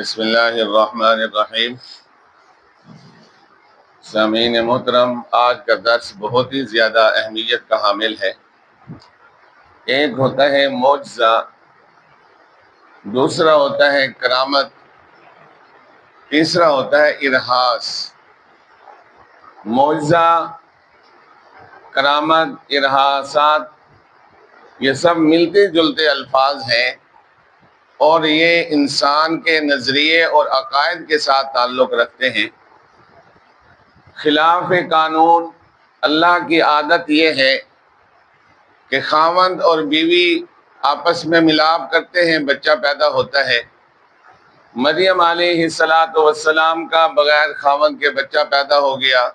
بسم اللہ الرحمن الرحیم۔ سامعین محترم، آج کا درس بہت ہی زیادہ اہمیت کا حامل ہے۔ ایک ہوتا ہے معجزہ، دوسرا ہوتا ہے کرامت، تیسرا ہوتا ہے ارہاس۔ معجزہ، کرامت، ارہاسات یہ سب ملتے جلتے الفاظ ہیں اور یہ انسان کے نظریے اور عقائد کے ساتھ تعلق رکھتے ہیں۔ خلاف قانون اللہ کی عادت یہ ہے کہ خاوند اور بیوی آپس میں ملاپ کرتے ہیں، بچہ پیدا ہوتا ہے۔ مریم علیہ السلام کا بغیر خاوند کے بچہ پیدا ہو گیا۔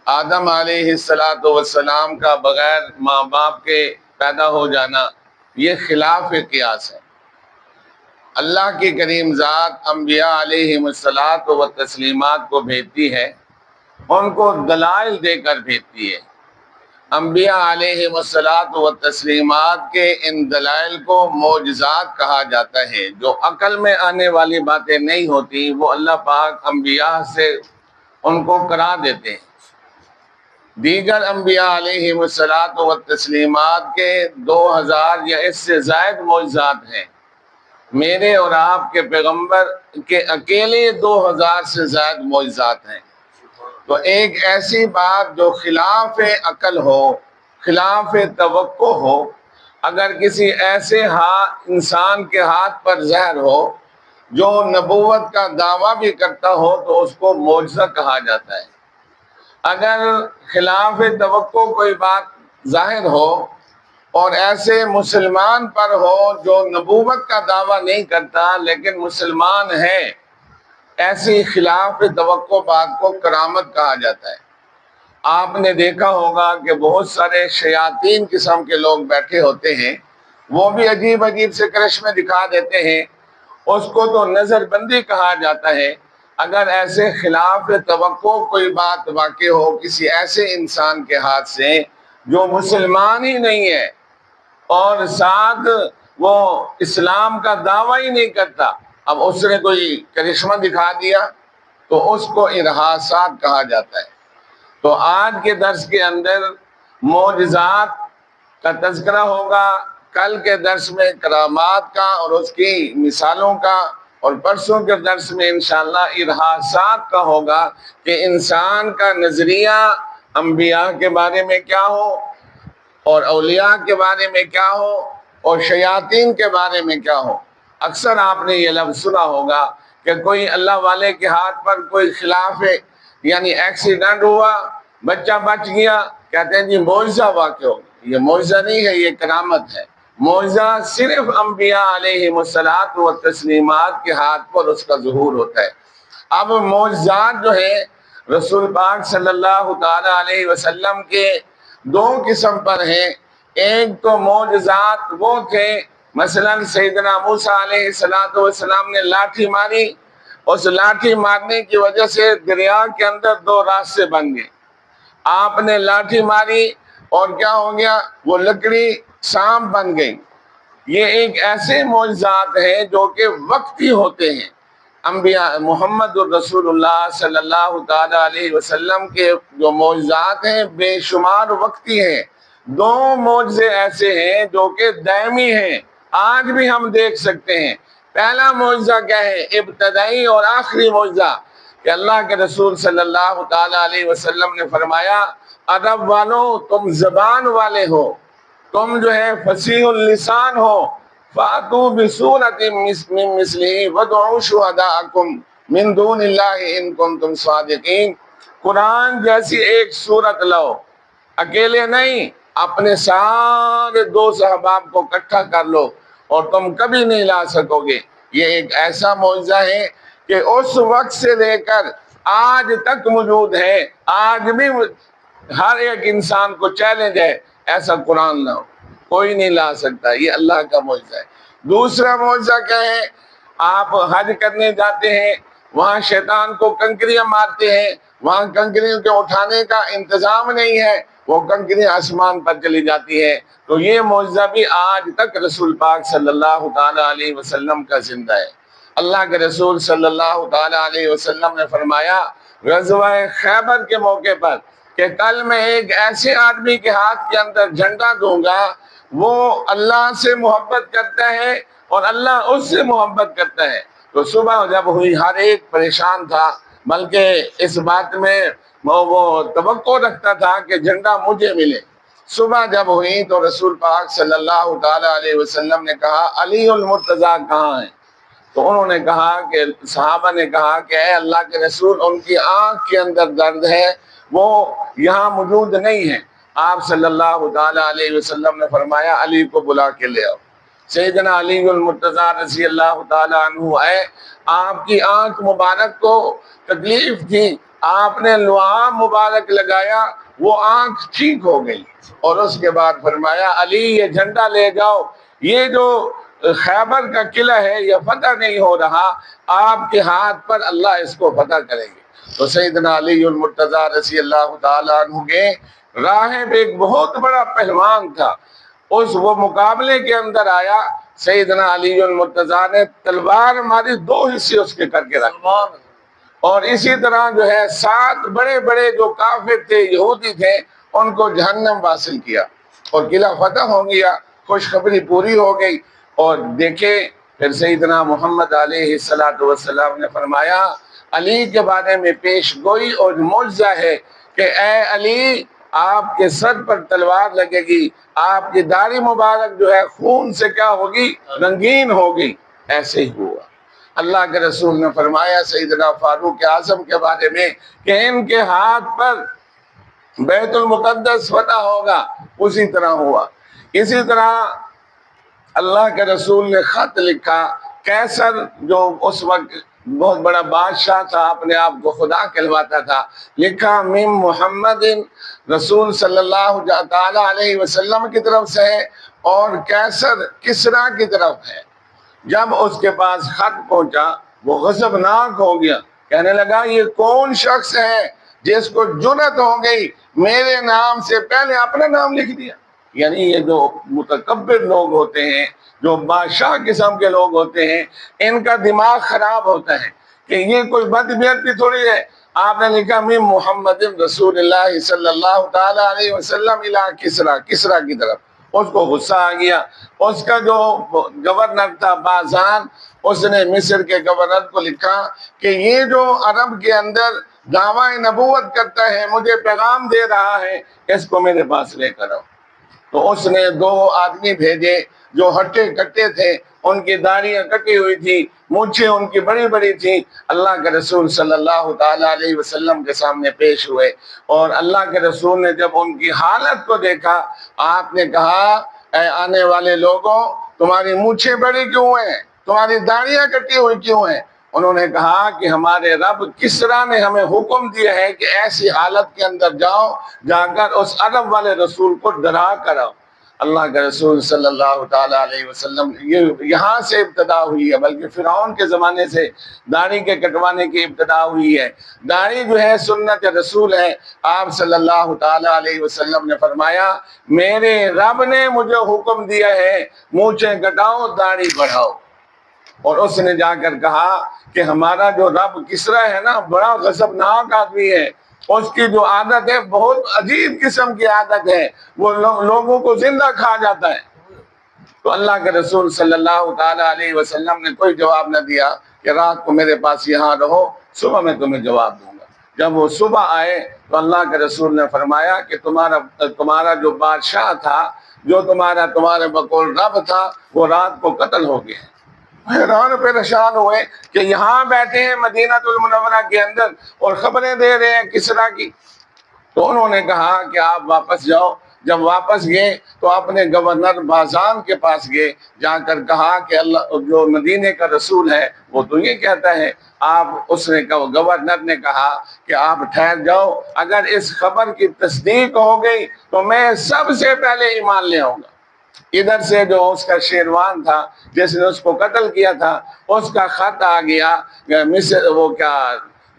آدم علیہ السلام کا بغیر ماں باپ کے پیدا ہو جانا، یہ خلاف قیاس ہے۔ اللہ کی کریم ذات انبیاء علیہ الصلاۃ و تسلیمات کو بھیجتی ہے، ان کو دلائل دے کر بھیجتی ہے۔ انبیاء علیہ الصلاۃ و تسلیمات کے ان دلائل کو معجزات کہا جاتا ہے۔ جو عقل میں آنے والی باتیں نہیں ہوتی وہ اللہ پاک انبیاء سے ان کو کرا دیتے ہیں۔ دیگر انبیاء علیہ الصلاۃ و تسلیمات کے 2000 یا اس سے زائد معجزات ہیں۔ میرے اور آپ کے پیغمبر کے اکیلے 2000 سے زائد معجزات ہیں۔ تو ایک ایسی بات جو خلاف عقل ہو، خلاف توقع ہو، اگر کسی ایسے انسان کے ہاتھ پر زہر ہو جو نبوت کا دعویٰ بھی کرتا ہو تو اس کو معجزہ کہا جاتا ہے۔ اگر خلاف توقع کوئی بات ظاہر ہو اور ایسے مسلمان پر ہو جو نبوت کا دعویٰ نہیں کرتا لیکن مسلمان ہے، ایسی خلاف توقع بات کو کرامت کہا جاتا ہے۔ آپ نے دیکھا ہوگا کہ بہت سارے شیاطین قسم کے لوگ بیٹھے ہوتے ہیں، وہ بھی عجیب عجیب سے کرشمے دکھا دیتے ہیں، اس کو تو نظر بندی کہا جاتا ہے۔ اگر ایسے خلاف توقع کوئی بات واقع ہو کسی ایسے انسان کے ہاتھ سے جو مسلمان ہی نہیں ہے اور ساتھ وہ اسلام کا دعویٰ ہی نہیں کرتا، اب اس نے کوئی کرشمہ دکھا دیا تو اس کو ارہاسات کہا جاتا ہے۔ تو آج کے درس کے اندر معجزات کا تذکرہ ہوگا، کل کے درس میں کرامات کا اور اس کی مثالوں کا، اور پرسوں کے درس میں انشاءاللہ ارہاسات کا ہوگا کہ انسان کا نظریہ انبیاء کے بارے میں کیا ہو اور اولیاء کے بارے میں کیا ہو اور شیاطین کے بارے میں کیا ہو۔ اکثر آپ نے یہ لفظ سنا ہوگا کہ کوئی اللہ والے کے ہاتھ پر کوئی خلاف ہے، یعنی ایکسیڈنٹ ہوا، بچہ بچ گیا، کہتے ہیں جی معجزہ واقع ہو گیا۔ یہ معجزہ نہیں ہے، یہ کرامت ہے۔ معجزہ صرف انبیاء علیہ الصلاۃ و تسلیمات کے ہاتھ پر اس کا ظہور ہوتا ہے۔ اب معجزات جو ہے رسول پاک صلی اللہ تعالی علیہ وسلم کے دو قسم پر ہیں۔ ایک تو معجزات وہ تھے، مثلا سیدنا موسیٰ علیہ السلام نے لاٹھی ماری، اس لاٹھی مارنے کی وجہ سے دریا کے اندر 2 راستے بن گئے۔ آپ نے لاٹھی ماری اور کیا ہو گیا، وہ لکڑی سانپ بن گئی۔ یہ ایک ایسے معجزات ہیں جو کہ وقتی ہوتے ہیں۔ انبیاء محمد الرسول اللہ صلی اللہ تعالی علیہ وسلم کے جو معجزات ہیں بے شمار وقتی ہیں۔ 2 معجزے ایسے ہیں جو کہ دائمی ہیں، آج بھی ہم دیکھ سکتے ہیں۔ پہلا معجزہ کیا ہے؟ ابتدائی اور آخری معجزہ کہ اللہ کے رسول صلی اللہ تعالی علیہ وسلم نے فرمایا، عرب والوں تم زبان والے ہو، تم جو ہے فصیح اللسان ہو، فَأْتُوا بِسُورَةٍ مِّن مِّثْلِهِ وَادْعُوا شُهَدَاءَكُم مِّن دُونِ اللَّهِ إِن كُنتُمْ صَادِقِينَ۔ قرآن جیسی ایک سورت لو، اکیلے نہیں، اپنے سارے دوست احباب کو اکٹھا کر لو اور تم کبھی نہیں لا سکو گے۔ یہ ایک ایسا معجزہ ہے کہ اس وقت سے لے کر آج تک موجود ہے۔ آج بھی ہر ایک انسان کو چیلنج ہے، ایسا قرآن لاؤ، کوئی نہیں لا سکتا۔ یہ اللہ کا معجزہ ہے۔ دوسرا معجزہ کیا ہے؟ آپ حج کرنے جاتے ہیں، وہاں شیطان کو کنکریاں مارتے ہیں، وہاں کنکریوں کے اٹھانے کا انتظام نہیں ہے، وہ کنکریاں آسمان پر چلی جاتی ہیں۔ تو یہ معجزہ بھی آج تک رسول پاک صلی اللہ تعالی علیہ وسلم کا زندہ ہے۔ اللہ کے رسول صلی اللہ تعالی علیہ وسلم نے فرمایا غزوہ خیبر کے موقع پر کہ کل میں ایک ایسے آدمی کے ہاتھ کے اندر جھنڈا دوں گا، وہ اللہ سے محبت کرتا ہے اور اللہ اس سے محبت کرتا ہے۔ تو صبح جب ہوئی ہر ایک پریشان تھا، بلکہ اس بات میں وہ توقع رکھتا تھا کہ جھنڈا مجھے ملے۔ صبح جب ہوئی تو رسول پاک صلی اللہ تعالی علیہ وسلم نے کہا علی المرتضیٰ کہاں ہیں؟ تو انہوں نے کہا کہ صحابہ نے کہا کہ اے اللہ کے رسول ان کی آنکھ کے اندر درد ہے، وہ یہاں موجود نہیں ہے۔ آپ صلی اللہ تعالی علیہ وسلم نے فرمایا علی کو بلا کے لے آؤ۔ سیدنا علی المرتضیٰ رضی اللہ تعالی عنہ ہے، آپ کی آنکھ مبارک کو تکلیف تھی، آپ نے لعاب مبارک لگایا، وہ آنکھ ٹھیک ہو گئی، اور اس کے بعد فرمایا علی یہ جھنڈا لے جاؤ، یہ جو خیبر کا قلعہ ہے یہ فتح نہیں ہو رہا، آپ کے ہاتھ پر اللہ اس کو فتح کریں گے۔ تو سیدنا علی المرتضیٰ رضی اللہ تعالیٰ عنہ کے راہب ایک بہت بڑا پہلوان تھا، وہ مقابلے کے اندر آیا، سیدنا علی المرتضیٰ نے تلوار ماری، 2 حصے اس کے کر کے رکھا، اور اسی طرح جو ہے 7 بڑے بڑے جو کافر تھے، یہودی تھے، ان کو جہنم واصل کیا، اور قلعہ فتح ہو گیا، خوشخبری پوری ہو گئی۔ اور دیکھیں پھر سیدنا محمد علیہ السلام نے فرمایا علی کے بارے میں پیش گوئی اور معجزہ ہے کہ اے علی آپ کے سر پر تلوار لگے گی، آپ کی داڑھی مبارک جو ہے خون سے کیا ہوگی؟ رنگین ہوگی۔ ایسے ہی ہوا۔ اللہ کے رسول نے فرمایا سیدنا فاروق اعظم کے بارے میں کہ ان کے ہاتھ پر بیت المقدس فتح ہوگا، اسی طرح ہوا۔ اسی طرح اللہ کے رسول نے خط لکھا، قیصر جو اس وقت بہت بڑا بادشاہ تھا، اپنے آپ کو خدا کہلواتا تھا، لکھا من محمد رسول صلی اللہ تعالی علیہ وسلم کی طرف سے ہے، اور قیصر کسریٰ کی طرف ہے۔ جب اس کے پاس خط پہنچا وہ غضبناک ہو گیا، کہنے لگا یہ کون شخص ہے جس کو جرأت ہو گئی میرے نام سے پہلے اپنا نام لکھ دیا۔ یعنی یہ جو متکبر لوگ ہوتے ہیں، جو بادشاہ قسم کے لوگ ہوتے ہیں، ان کا دماغ خراب ہوتا ہے کہ یہ کوئی بدبیعتی تھوڑی ہے۔ آپ نے لکھا من محمد رسول اللہ صلی اللہ تعالی علیہ وسلم الی کسریٰ کی طرف۔ اس کو غصہ آ گیا۔ اس کا جو گورنر تھا بازان، اس نے مصر کے گورنر کو لکھا کہ یہ جو عرب کے اندر دعویٰ نبوت کرتا ہے، مجھے پیغام دے رہا ہے، اس کو میرے پاس لے کر آؤ۔ تو اس نے 2 آدمی بھیجے جو ہٹے کٹے تھے، ان کی داڑیاں کٹی ہوئی تھی، مونچھیں ان کی بڑی بڑی تھی، اللہ کے رسول صلی اللہ تعالی علیہ وسلم کے سامنے پیش ہوئے، اور اللہ کے رسول نے جب ان کی حالت کو دیکھا، آپ نے کہا اے آنے والے لوگوں، تمہاری مونچھیں بڑی کیوں ہیں؟ تمہاری داڑیاں کٹی ہوئی کیوں ہیں؟ انہوں نے کہا کہ ہمارے رب کسریٰ نے ہمیں حکم دیا ہے کہ ایسی حالت کے اندر جاؤ، جا کر اس عرب والے رسول کو ڈرا کر آؤ۔ اللہ کے رسول صلی اللہ تعالیٰ علیہ وسلم یہاں سے ابتدا ہوئی ہے، بلکہ فرعون کے زمانے سے داڑھی کے کٹوانے کی ابتدا ہوئی ہے۔ داڑھی جو ہے سنت رسول ہے۔ آپ صلی اللہ تعالیٰ علیہ وسلم نے فرمایا میرے رب نے مجھے حکم دیا ہے مونچھیں کٹاؤ، داڑھی بڑھاؤ۔ اور اس نے جا کر کہا کہ ہمارا جو رب کسریٰ ہے نا، بڑا غضبناک آدمی ہے، اس کی جو عادت ہے بہت عجیب قسم کی عادت ہے، وہ لوگوں کو زندہ کھا جاتا ہے۔ تو اللہ کے رسول صلی اللہ تعالی علیہ وسلم نے کوئی جواب نہ دیا کہ رات کو میرے پاس یہاں رہو، صبح میں تمہیں جواب دوں گا۔ جب وہ صبح آئے تو اللہ کے رسول نے فرمایا کہ تمہارا جو بادشاہ تھا، جو تمہارے بقول رب تھا، وہ رات کو قتل ہو گیا۔ حیران پریشان ہوئے کہ یہاں بیٹھے ہیں مدینہ المنورہ کے اندر اور خبریں دے رہے ہیں کسریٰ کی۔ تو انہوں نے کہا کہ آپ واپس جاؤ۔ جب واپس گئے تو اپنے گورنر بازان کے پاس گئے، جا کر کہا کہ اللہ جو مدینے کا رسول ہے وہ تو یہ کہتا ہے۔ گورنر نے کہا کہ آپ ٹھہر جاؤ، اگر اس خبر کی تصدیق ہو گئی تو میں سب سے پہلے ایمان لے آؤں گا۔ ادھر سے جو اس کا شیروان تھا جس نے اس کو قتل کیا تھا، اس کا خط آ گیا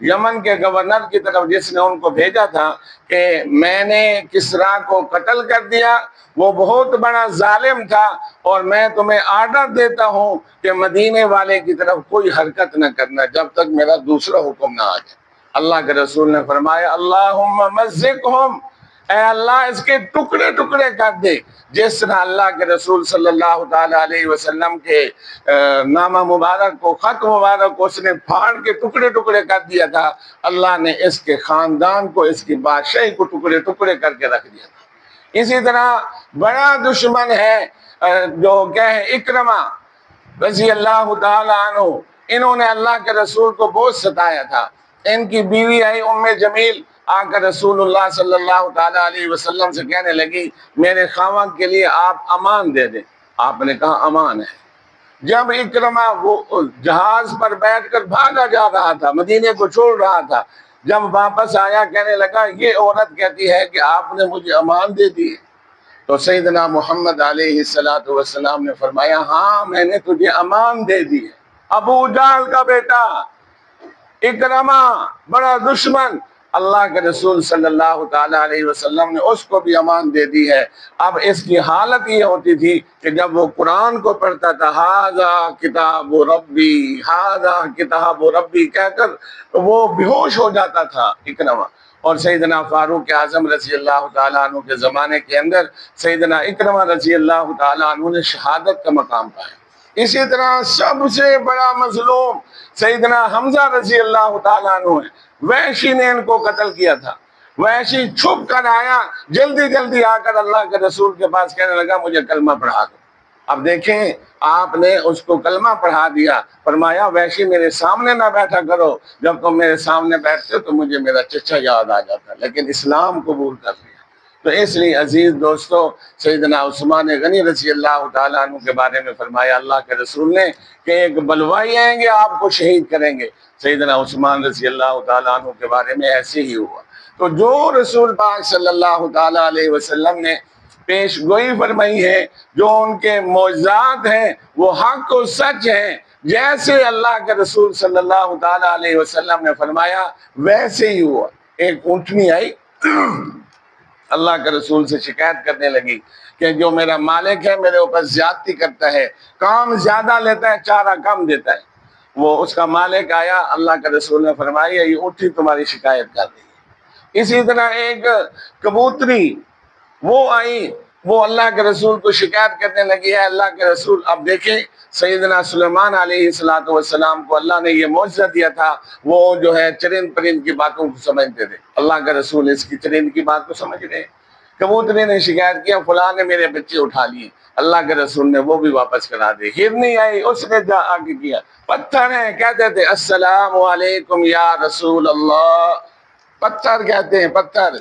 یمن کے گورنر کی طرف، جس نے ان کو بھیجا تھا کہ میں نے کسریٰ کو قتل کر دیا، وہ بہت بڑا ظالم تھا، اور میں تمہیں آرڈر دیتا ہوں کہ مدینے والے کی طرف کوئی حرکت نہ کرنا جب تک میرا دوسرا حکم نہ آ جائے۔ اللہ کے رسول نے فرمایا اللہم مزقہم، اے اللہ اس کے ٹکڑے ٹکڑے کر دے، جس طرح اللہ کے رسول صلی اللہ تعالی علیہ وسلم کے نامہ مبارک کو، خط مبارک کو اس نے پھاڑ کے ٹکڑے ٹکڑے کر دیا تھا، اللہ نے اس کے خاندان کو، اس کی بادشاہی کو ٹکڑے ٹکڑے کر کے رکھ دیا تھا۔ اسی طرح بڑا دشمن ہے جو کیا ہے اکرمہ رضی اللہ تعالی عنہ، انہوں نے اللہ کے رسول کو بہت ستایا تھا۔ ان کی بیوی آئی ام جمیل، آ کر رسول اللہ صلی اللہ تعالی علیہ وسلم سے کہنے لگی میرے خاوند کے لیے آپ امان دے دیں۔ آپ نے کہا امان ہے۔ جب اکرمہ وہ جہاز پر بیٹھ کر بھاگا جا رہا تھا، مدینے کو چھوڑ رہا تھا، جب واپس آیا کہنے لگا یہ عورت کہتی ہے کہ آپ نے مجھے امان دے دی۔ تو سیدنا محمد علیہ السلام نے فرمایا ہاں میں نے تجھے امان دے دی ہے۔ ابو جہل کا بیٹا اکرمہ، بڑا دشمن، اللہ کے رسول صلی اللہ تعالی علیہ وسلم نے اس کو بھی امان دے دی ہے۔ اب اس کی حالت یہ ہوتی تھی کہ جب وہ قرآن کو پڑھتا تھا ھذا کتاب ربی، ھذا کتاب ربی کہہ کر وہ بیہوش ہو جاتا تھا اکرمہ۔ اور سیدنا فاروق اعظم رضی اللہ تعالیٰ عنہ کے زمانے کے اندر سیدنا اکرمہ رضی اللہ تعالیٰ عنہ نے شہادت کا مقام پایا۔ اسی طرح سب سے بڑا مظلوم سیدنا حمزہ رضی اللہ تعالیٰ عنہ ہے۔ وحشی نے ان کو قتل کیا تھا۔ وحشی چھپ کر آیا، جلدی جلدی آ کر اللہ کے رسول کے پاس کہنے لگا مجھے کلمہ پڑھا دو۔ اب دیکھیں آپ نے اس کو کلمہ پڑھا دیا، فرمایا وحشی میرے سامنے نہ بیٹھا کرو، جب تم میرے سامنے بیٹھتے ہو تو مجھے میرا چچا یاد آ جاتا، لیکن اسلام قبول کر لیا۔ تو اس لیے عزیز دوستو، سیدنا عثمان غنی رضی اللہ تعالیٰ عنہ کے بارے میں فرمایا اللہ کے رسول نے کہ ایک بلوائی آئیں گے آپ کو شہید کریں گے۔ سیدنا عثمان رضی اللہ تعالیٰ عنہ کے بارے میں ایسے ہی ہوا۔ تو جو رسول پاک صلی اللہ تعالیٰ علیہ وسلم نے پیش گوئی فرمائی ہے، جو ان کے معجزات ہیں وہ حق و سچ ہیں، جیسے اللہ کے رسول صلی اللہ تعالیٰ علیہ وسلم نے فرمایا ویسے ہی ہوا۔ ایک اونٹنی آئی، اللہ کے رسول سے شکایت کرنے لگی کہ جو میرا مالک ہے میرے اوپر زیادتی کرتا ہے، کام زیادہ لیتا ہے چارہ کم دیتا ہے۔ وہ اس کا مالک آیا، اللہ کے رسول نے فرمایا یہ اونٹنی تمہاری شکایت کر رہی ہے۔ اسی طرح ایک کبوتری وہ آئی، وہ اللہ کے رسول کو شکایت کرنے لگی ہے اللہ کے رسول۔ اب دیکھیں سیدنا سلیمان علیہ السلام کو اللہ نے یہ معجزہ دیا تھا، وہ جو ہے چرند پرند کی باتوں کو سمجھتے تھے، اللہ کا رسول اس کی چرند کی بات کو سمجھ رہے ہیں۔ کبوتری نے شکایت کیا فلاں نے میرے بچے اٹھا لیے، اللہ کے رسول نے وہ بھی واپس کرا دے۔ ہرنی آئی، اس نے جا آگے کیا۔ پتھر ہیں، کہتے تھے السلام علیکم یا رسول اللہ، پتھر کہتے ہیں پتھر۔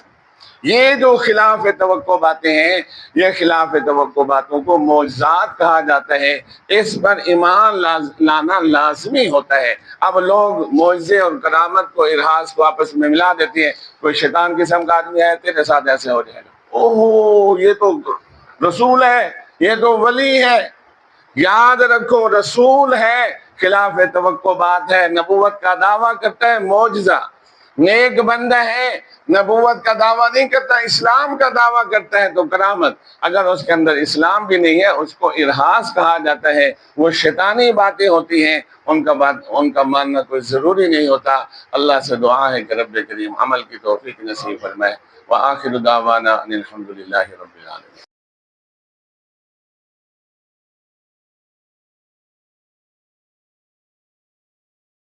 یہ جو خلاف توقع باتیں ہیں، یہ خلاف توقع باتوں کو معجزات کہا جاتا ہے، اس پر ایمان لانا لازمی ہوتا ہے۔ اب لوگ معجزے اور کرامت کو، ارہاس کو آپس میں ملا دیتے ہیں۔ کوئی شیطان قسم کا آدمی ہے تیرے ساتھ ایسے ہو جائے گا، اوہ یہ تو رسول ہے، یہ تو ولی ہے۔ یاد رکھو رسول ہے، خلاف توقع بات ہے، نبوت کا دعویٰ کرتا ہے معجزہ۔ نیک بندہ ہے، نبوت کا دعویٰ نہیں کرتا، اسلام کا دعویٰ کرتا ہے تو کرامت۔ اگر اس کے اندر اسلام بھی نہیں ہے اس کو ارہاس کہا جاتا ہے، وہ شیطانی باتیں ہوتی ہیں، ان کا ماننا کوئی ضروری نہیں ہوتا۔ اللہ سے دعا ہے کہ رب کریم عمل کی توفیق نصیب فرمائے۔ وآخر دعوانا ان الحمد للہ رب العالمین۔